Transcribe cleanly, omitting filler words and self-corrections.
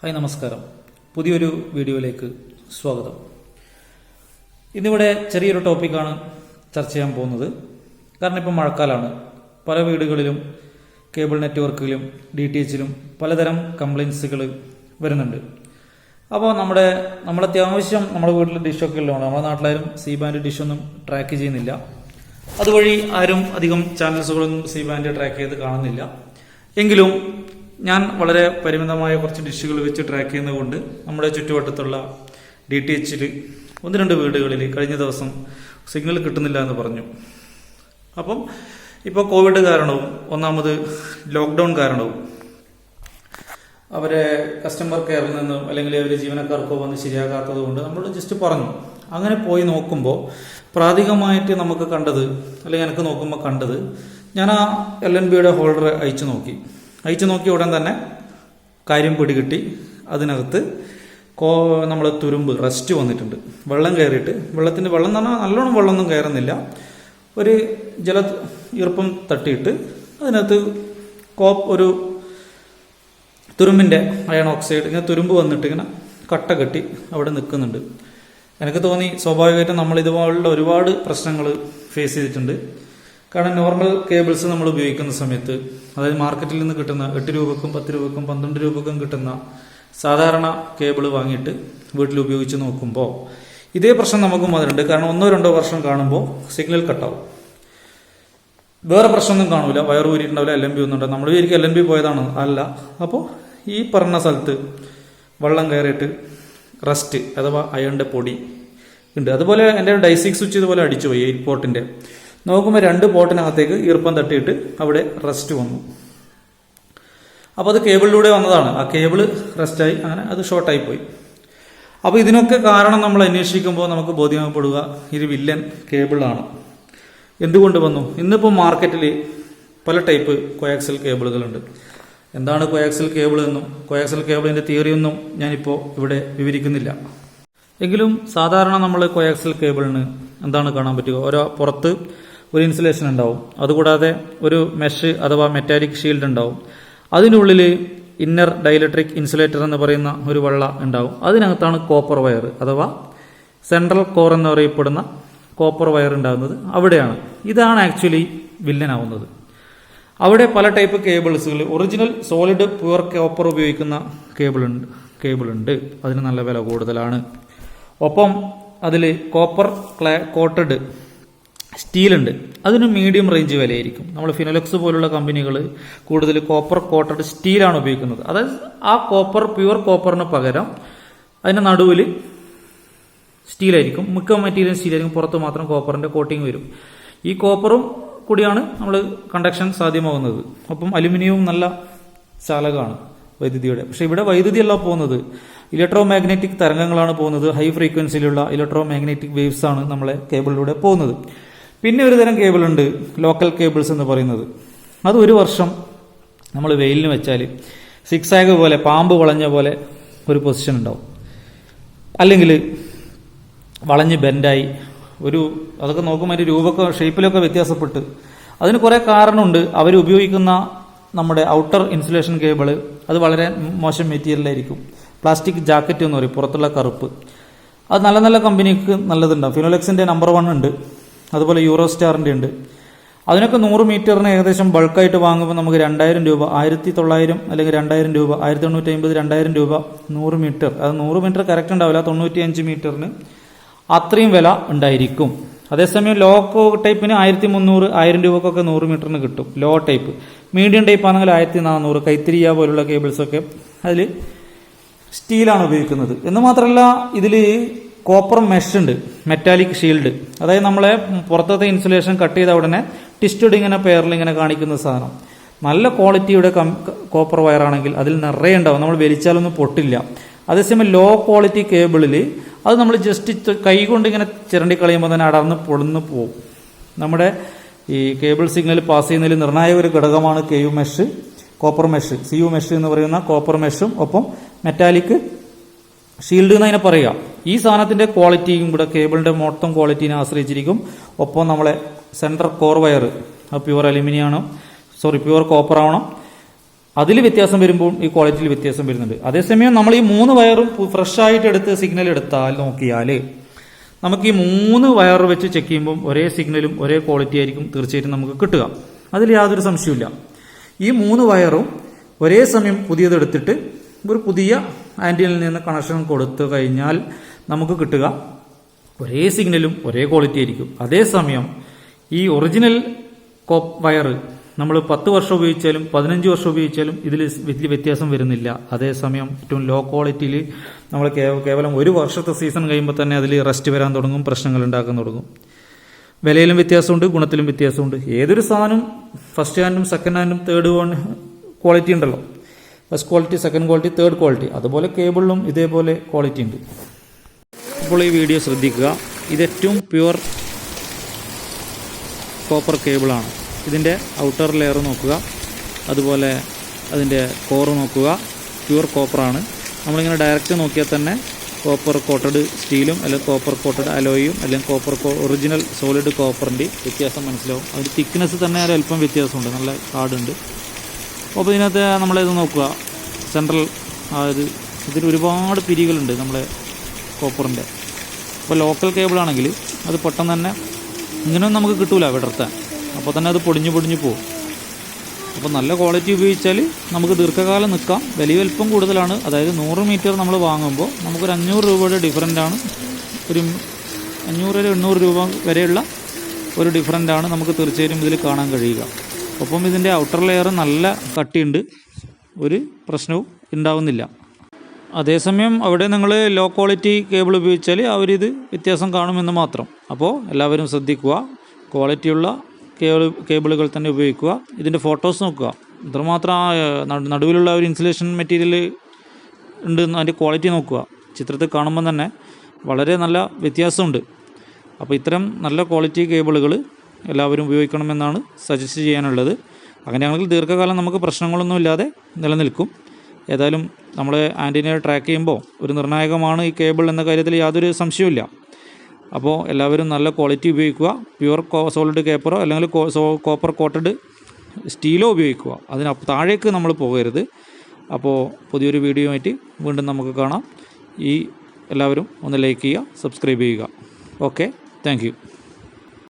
Hi നമസ്കാരം. പുതിയൊരു വീഡിയോയിലേക്ക് സ്വാഗതം. ഇന്നിവിടെ ചെറിയൊരു ടോപ്പിക്കാണ് ചർച്ച ചെയ്യാൻ പോകുന്നത്. കാരണം ഇപ്പം മഴക്കാലമാണ്. പല വീടുകളിലും കേബിൾ നെറ്റ്വർക്കിലും DTHലും പലതരം കംപ്ലയിൻസുകൾ വരുന്നുണ്ട്. അപ്പോൾ നമ്മളത്യാവശ്യം നമ്മുടെ വീട്ടിൽ ഡിഷൊക്കെ ഉള്ളതാണ്. നമ്മുടെ നാട്ടിലാരും സി ബാൻഡ് ഡിഷൊന്നും ട്രാക്ക് ചെയ്യുന്നില്ല. അതുവഴി ആരും അധികം ചാനൽസുകളൊന്നും സി ബാൻഡ് ട്രാക്ക് ചെയ്ത് കാണുന്നില്ല. എങ്കിലും ഞാൻ വളരെ പരിമിതമായ കുറച്ച് ഡിഷുകൾ വെച്ച് ട്രാക്ക് ചെയ്യുന്നതുകൊണ്ട് നമ്മുടെ ചുറ്റുവട്ടത്തുള്ള DTHൽ ഒന്ന് രണ്ട് വീടുകളിൽ കഴിഞ്ഞ ദിവസം സിഗ്നൽ കിട്ടുന്നില്ല എന്ന് പറഞ്ഞു. അപ്പം ഇപ്പോൾ കോവിഡ് കാരണവും ഒന്നാമത് ലോക്ക്ഡൗൺ കാരണവും അവരെ കസ്റ്റമർ കെയറിൽ നിന്നും അല്ലെങ്കിൽ അവർ ജീവനക്കാർക്കോ വന്ന് ശരിയാകാത്തത് കൊണ്ട് നമ്മൾ ജസ്റ്റ് പറഞ്ഞു. അങ്ങനെ പോയി നോക്കുമ്പോൾ പ്രാഥമികമായിട്ട് നമുക്ക് കണ്ടത്, അല്ലെങ്കിൽ എനിക്ക് നോക്കുമ്പോൾ കണ്ടത്, ഞാൻ ആ LNBയുടെ ഹോൾഡർ അയച്ചു നോക്കിയ ഉടൻ തന്നെ കാര്യം പിടികിട്ടി. അതിനകത്ത് നമ്മൾ തുരുമ്പ് റസ്റ്റ് വന്നിട്ടുണ്ട്. വെള്ളം കയറിയിട്ട് വെള്ളം എന്ന് പറഞ്ഞാൽ നല്ലോണം വെള്ളമൊന്നും കയറുന്നില്ല. ഒരു ഈർപ്പം തട്ടിയിട്ട് അതിനകത്ത് ഒരു തുരുമ്പിൻ്റെ അയൺ ഓക്സൈഡ് ഇങ്ങനെ തുരുമ്പ് വന്നിട്ട് ഇങ്ങനെ കട്ട കെട്ടി അവിടെ നിൽക്കുന്നുണ്ട്. എനിക്ക് തോന്നി സ്വാഭാവികമായിട്ടും നമ്മൾ ഇതുപോലുള്ള ഒരുപാട് പ്രശ്നങ്ങൾ ഫേസ് ചെയ്തിട്ടുണ്ട്. കാരണം നോർമൽ കേബിൾസ് നമ്മൾ ഉപയോഗിക്കുന്ന സമയത്ത്, അതായത് മാർക്കറ്റിൽ നിന്ന് കിട്ടുന്ന 8 രൂപക്കും 10 രൂപക്കും 12 രൂപക്കും കിട്ടുന്ന സാധാരണ കേബിൾ വാങ്ങിയിട്ട് വീട്ടിൽ ഉപയോഗിച്ച് നോക്കുമ്പോൾ ഇതേ പ്രശ്നം നമുക്കും വന്നിട്ടുണ്ട്. കാരണം 1-2 വർഷം കാണുമ്പോൾ സിഗ്നൽ കട്ടാവും. വേറെ പ്രശ്നമൊന്നും കാണൂല, വയർ ഊരിയിട്ടുണ്ടാവില്ല, LNB ഒന്നുണ്ട്. നമ്മൾ വിചാരിക്കും LNB പോയതാണ്, അല്ല. അപ്പോൾ ഈ പറഞ്ഞ സ്ഥലത്ത് വെള്ളം കയറിയിട്ട് റസ്റ്റ് അഥവാ അയണിൻ്റെ പൊടി ഉണ്ട്. അതുപോലെ എൻ്റെ ഡൈസിക് സ്വിച്ച് ഇതുപോലെ അടിച്ചു പോയി 8 പോർട്ടിൻ്റെ. നോക്കുമ്പോൾ 2 പോർട്ടിനകത്തേക്ക് ഈർപ്പം തട്ടിയിട്ട് അവിടെ റസ്റ്റ് വന്നു. അപ്പോൾ അത് കേബിളിലൂടെ വന്നതാണ്. ആ കേബിള് റസ്റ്റായി, അങ്ങനെ അത് ഷോർട്ടായി പോയി. അപ്പോൾ ഇതിനൊക്കെ കാരണം നമ്മൾ അന്വേഷിക്കുമ്പോൾ നമുക്ക് ബോധ്യപ്പെടുക ഇത് വില്ലൻ കേബിളാണ്. എന്തുകൊണ്ട് വന്നു? ഇന്നിപ്പോൾ മാർക്കറ്റിൽ പല ടൈപ്പ് കോയാക്സൽ കേബിളുകളുണ്ട്. എന്താണ് കോയാക്സൽ കേബിൾ എന്നും കോയാക്സൽ കേബിളിൻ്റെ തിയറിയൊന്നും ഞാനിപ്പോൾ ഇവിടെ വിവരിക്കുന്നില്ല. എങ്കിലും സാധാരണ നമ്മൾ കോയാക്സൽ കേബിളിന് എന്താണ് കാണാൻ പറ്റുക? പുറത്ത് ഒരു ഇൻസുലേഷൻ ഉണ്ടാവും. അതുകൂടാതെ ഒരു മെഷ് അഥവാ മെറ്റാലിക് ഷീൽഡ് ഉണ്ടാവും. അതിനുള്ളിൽ ഇന്നർ ഡൈലക്ട്രിക് ഇൻസുലേറ്റർ എന്ന് പറയുന്ന ഒരു വള്ള ഉണ്ടാവും. അതിനകത്താണ് കോപ്പർ വയർ അഥവാ സെൻട്രൽ കോർ എന്ന് പറയപ്പെടുന്ന കോപ്പർ വയർ ഉണ്ടാകുന്നത് അവിടെയാണ്. ഇതാണ് ആക്ച്വലി വില്ലനാവുന്നത്. അവിടെ പല ടൈപ്പ് കേബിൾസുകൾ, ഒറിജിനൽ സോളിഡ് പ്യുവർ കോപ്പർ ഉപയോഗിക്കുന്ന കേബിളുണ്ട്. അതിന് നല്ല വില കൂടുതലാണ്. ഒപ്പം അതിൽ കോപ്പർ കോട്ടഡ് സ്റ്റീലുണ്ട്. അതിന് മീഡിയം റേഞ്ച് വിലയായിരിക്കും. നമ്മൾ ഫിനോലെക്സ് പോലുള്ള കമ്പനികൾ കൂടുതൽ കോപ്പർ കോട്ടഡ് സ്റ്റീലാണ് ഉപയോഗിക്കുന്നത്. അതായത് ആ പ്യുവർ കോപ്പറിന് പകരം അതിൻ്റെ നടുവിൽ സ്റ്റീലായിരിക്കും. മിക്ക മെറ്റീരിയൽ സ്റ്റീലായിരിക്കും, പുറത്ത് മാത്രം കോപ്പറിൻ്റെ കോട്ടിങ് വരും. ഈ കോപ്പറും കൂടിയാണ് നമ്മൾ കണ്ടക്ഷൻ സാധ്യമാകുന്നത്. ഒപ്പം അലുമിനിയവും നല്ല ചാലകമാണ് വൈദ്യുതിയുടെ. പക്ഷെ ഇവിടെ വൈദ്യുതിയല്ല പോകുന്നത്, ഇലക്ട്രോ മാഗ്നറ്റിക് തരംഗങ്ങളാണ് പോകുന്നത്. ഹൈ ഫ്രീക്വൻസിയിലുള്ള ഇലക്ട്രോ മാഗ്നറ്റിക് വേവ്സ് ആണ് നമ്മളെ കേബിളിലൂടെ പോകുന്നത്. പിന്നെ ഒരു തരം കേബിളുണ്ട്, ലോക്കൽ കേബിൾസ് എന്ന് പറയുന്നത്. അത് 1 വർഷം നമ്മൾ വെയിലിന് വെച്ചാൽ സിക്സാഗ് പോലെ, പാമ്പ് വളഞ്ഞ പോലെ ഒരു പൊസിഷൻ ഉണ്ടാവും. അല്ലെങ്കിൽ വളഞ്ഞ് ബെൻഡായി അതൊക്കെ നോക്കുമ്പോൾ അതിൻ്റെ രൂപമൊക്കെ ഷേപ്പിലൊക്കെ വ്യത്യാസപ്പെട്ട്. അതിന് കുറേ കാരണമുണ്ട്. അവർ ഉപയോഗിക്കുന്ന നമ്മുടെ ഔട്ടർ ഇൻസുലേഷൻ കേബിള് അത് വളരെ മോശം മെറ്റീരിയലായിരിക്കും. പ്ലാസ്റ്റിക് ജാക്കറ്റ് എന്ന് പറയും, പുറത്തുള്ള കറുപ്പ്. അത് നല്ല നല്ല കമ്പനിക്ക് നല്ലതുണ്ടാവും. ഫിനോലെക്സിൻ്റെ നമ്പർ 1 ഉണ്ട്. അതുപോലെ യൂറോസ്റ്റാറിൻ്റെ ഉണ്ട്. അതിനൊക്കെ 100 മീറ്ററിന് ഏകദേശം ബൾക്കായിട്ട് വാങ്ങുമ്പോൾ നമുക്ക് 2000 രൂപ, 1900 അല്ലെങ്കിൽ 2000 രൂപ, 1850, 2000 രൂപ 100 മീറ്റർ. അത് 100 മീറ്റർ കറക്റ്റ് ഉണ്ടാവില്ല, 95 മീറ്ററിന് അത്രയും വില ഉണ്ടായിരിക്കും. അതേസമയം ലോ ടൈപ്പിന് 1300, 1000 രൂപക്കൊക്കെ 100 മീറ്ററിന് കിട്ടും. Law type. മീഡിയം ടൈപ്പ് ആണെങ്കിൽ 1400. കൈത്തിരിയ പോലുള്ള കേബിൾസൊക്കെ അതിൽ സ്റ്റീലാണ് ഉപയോഗിക്കുന്നത്. എന്ന് മാത്രമല്ല ഇതിൽ കോപ്പർ മെഷ് ഉണ്ട്, മെറ്റാലിക് ഷീൽഡ്. അതായത് നമ്മളെ പുറത്തത്തെ ഇൻസുലേഷൻ കട്ട് ചെയ്ത ഉടനെ ട്വിസ്റ്റഡ് ഇങ്ങനെ പെയറിൽ ഇങ്ങനെ കാണിക്കുന്ന സാധനം. നല്ല ക്വാളിറ്റിയുടെ കോപ്പർ വയറാണെങ്കിൽ അതിൽ നിറയെ ഉണ്ടാവും, നമ്മൾ വലിച്ചാലൊന്നും പൊട്ടില്ല. അതേസമയം ലോ ക്വാളിറ്റി കേബിളിൽ അത് നമ്മൾ ജസ്റ്റ് കൈ കൊണ്ട് ഇങ്ങനെ ചിരണ്ടി കളയുമ്പോൾ തന്നെ അടർന്ന് പൊളിന്ന് പോവും. നമ്മുടെ ഈ കേബിൾ സിഗ്നൽ പാസ് ചെയ്യുന്നതിൽ നിർണായക ഒരു ഘടകമാണ് KU mesh, copper mesh, CU mesh എന്ന് പറയുന്ന കോപ്പർ മെഷും ഒപ്പം മെറ്റാലിക് ഷീൽഡ് എന്ന് അതിനെ പറയുക. ഈ സാധനത്തിന്റെ ക്വാളിറ്റിയും കൂടെ കേബിളിന്റെ മൊത്തം ക്വാളിറ്റിനെ ആശ്രയിച്ചിരിക്കും. ഒപ്പം നമ്മളെ central core wire pure aluminium ആണോ, പ്യുവർ കോപ്പർ ആവണം. അതിൽ വ്യത്യാസം വരുമ്പോൾ ഈ ക്വാളിറ്റിയിൽ വ്യത്യാസം വരുന്നുണ്ട്. അതേസമയം നമ്മൾ ഈ 3 വയറും ഫ്രഷ് ആയിട്ട് എടുത്ത് സിഗ്നൽ എടുത്താൽ നോക്കിയാൽ നമുക്ക് ഈ 3 വയർ വെച്ച് ചെക്ക് ചെയ്യുമ്പോൾ ഒരേ സിഗ്നലും ഒരേ ക്വാളിറ്റി ആയിരിക്കും തീർച്ചയായിട്ടും നമുക്ക് കിട്ടുക. അതിൽ യാതൊരു സംശയമില്ല. ഈ 3 വയറും ഒരേ സമയം പുതിയതെടുത്തിട്ട് ഒരു പുതിയ ആന്റിനയിൽ നിന്ന് കണക്ഷൻ കൊടുത്തു കഴിഞ്ഞാൽ നമുക്ക് കിട്ടുക ഒരേ സിഗ്നലും ഒരേ ക്വാളിറ്റി ആയിരിക്കും. അതേസമയം ഈ ഒറിജിനൽ വയർ നമ്മൾ 10 വർഷം ഉപയോഗിച്ചാലും 15 വർഷം ഉപയോഗിച്ചാലും ഇതിൽ വലിയ വ്യത്യാസം വരുന്നില്ല. അതേസമയം ഏറ്റവും ലോ ക്വാളിറ്റിയിൽ നമ്മൾ കേവലം 1 വർഷത്തെ സീസൺ കഴിയുമ്പോൾ തന്നെ അതിൽ റസ്റ്റ് വരാൻ തുടങ്ങും, പ്രശ്നങ്ങൾ ഉണ്ടാക്കാൻ തുടങ്ങും. വിലയിലും വ്യത്യാസമുണ്ട്, ഗുണത്തിലും വ്യത്യാസമുണ്ട്. ഏതൊരു സാധനം ഫസ്റ്റ് ഹാൻഡും സെക്കൻഡ് ഹാൻഡും തേർഡ് ക്വാളിറ്റി ഉണ്ടല്ലോ. First quality, second quality, third quality. അതുപോലെ കേബിളിലും ഇതേപോലെ ക്വാളിറ്റി ഉണ്ട്. ഇപ്പോൾ ഈ വീഡിയോ ശ്രദ്ധിക്കുക. ഇത് ഏറ്റവും പ്യുവർ കോപ്പർ കേബിളാണ്. ഇതിൻ്റെ ഔട്ടർ ലെയർ നോക്കുക, അതുപോലെ അതിൻ്റെ കോറ് നോക്കുക. പ്യുവർ കോപ്പറാണ്. നമ്മളിങ്ങനെ ഡയറക്റ്റ് നോക്കിയാൽ തന്നെ കോപ്പർ കോട്ടഡ് സ്റ്റീലും അല്ലെങ്കിൽ കോപ്പർ കോട്ടഡ് അലോയും അല്ലെങ്കിൽ കോപ്പർ ഒറിജിനൽ സോളിഡ് കോപ്പറിൻ്റെ വ്യത്യാസം മനസ്സിലാവും. അതിൻ്റെ തിക്നെസ് തന്നെ അല്പം വ്യത്യാസമുണ്ട്, നല്ല കാർഡുണ്ട്. അപ്പോൾ ഇതിനകത്ത് നമ്മളിത് നോക്കുക, സെൻട്രൽ ഇതിൽ ഒരുപാട് പിരികളുണ്ട് നമ്മളെ കോപ്പറിൻ്റെ. ഇപ്പോൾ ലോക്കൽ കേബിളാണെങ്കിൽ അത് പെട്ടെന്ന് തന്നെ ഇങ്ങനെയൊന്നും നമുക്ക് കിട്ടൂല വിടർത്താൻ. അപ്പോൾ തന്നെ അത് പൊടിഞ്ഞു പോകും. അപ്പോൾ നല്ല ക്വാളിറ്റി ഉപയോഗിച്ചാൽ നമുക്ക് ദീർഘകാലം നിൽക്കാം. വില അല്പം കൂടുതലാണ്. അതായത് 100 മീറ്റർ നമ്മൾ വാങ്ങുമ്പോൾ നമുക്കൊരു 500 രൂപയുടെ ഡിഫറൻ്റാണ്. ഒരു 500-800 രൂപ വരെയുള്ള ഒരു ഡിഫറൻ്റാണ് നമുക്ക് തീർച്ചയായും ഇതിൽ കാണാൻ കഴിയുക. ഒപ്പം ഇതിൻ്റെ ഔട്ടർ ലെയർ നല്ല കട്ടിയുണ്ട്, ഒരു പ്രശ്നവും ഉണ്ടാവുന്നില്ല. അതേസമയം അവിടെ നിങ്ങൾ ലോ ക്വാളിറ്റി കേബിൾ ഉപയോഗിച്ചാൽ അവരിത് വ്യത്യാസം കാണുമെന്ന് മാത്രം. അപ്പോൾ എല്ലാവരും ശ്രദ്ധിക്കുക, ക്വാളിറ്റിയുള്ള കേബിളുകൾ തന്നെ ഉപയോഗിക്കുക. ഇതിൻ്റെ ഫോട്ടോസ് നോക്കുക, ഇത്രമാത്രം നടുവിലുള്ള ഒരു ഇൻസുലേഷൻ മെറ്റീരിയൽ ഉണ്ട്, അതിൻ്റെ ക്വാളിറ്റി നോക്കുക. ചിത്രത്തിൽ കാണുമ്പോൾ തന്നെ വളരെ നല്ല വ്യത്യാസമുണ്ട്. അപ്പോൾ ഇത്തരം നല്ല ക്വാളിറ്റി കേബിളുകൾ എല്ലാവരും ഉപയോഗിക്കണമെന്നാണ് സജസ്റ്റ് ചെയ്യാനുള്ളത്. അങ്ങനെയാണെങ്കിൽ ദീർഘകാലം നമുക്ക് പ്രശ്നങ്ങളൊന്നും ഇല്ലാതെ നിലനിൽക്കും. ഏതായാലും നമ്മൾ ആൻറ്റിനയെ ട്രാക്ക് ചെയ്യുമ്പോൾ ഒരു നിർണായകമാണ് ഈ കേബിൾ എന്ന കാര്യത്തിൽ യാതൊരു സംശയവുമില്ല. അപ്പോൾ എല്ലാവരും നല്ല ക്വാളിറ്റി ഉപയോഗിക്കുക. പ്യുവർ സോളിഡ് കേപ്പറോ അല്ലെങ്കിൽ കോപ്പർ കോട്ടഡ് സ്റ്റീലോ ഉപയോഗിക്കുക. അതിന് താഴേക്ക് നമ്മൾ പോകരുത്. അപ്പോൾ പുതിയൊരു വീഡിയോ ആയിട്ട് വീണ്ടും നമുക്ക് കാണാം. എല്ലാവരും ഒന്ന് ലൈക്ക് ചെയ്യുക, സബ്സ്ക്രൈബ് ചെയ്യുക. Okay, thank you.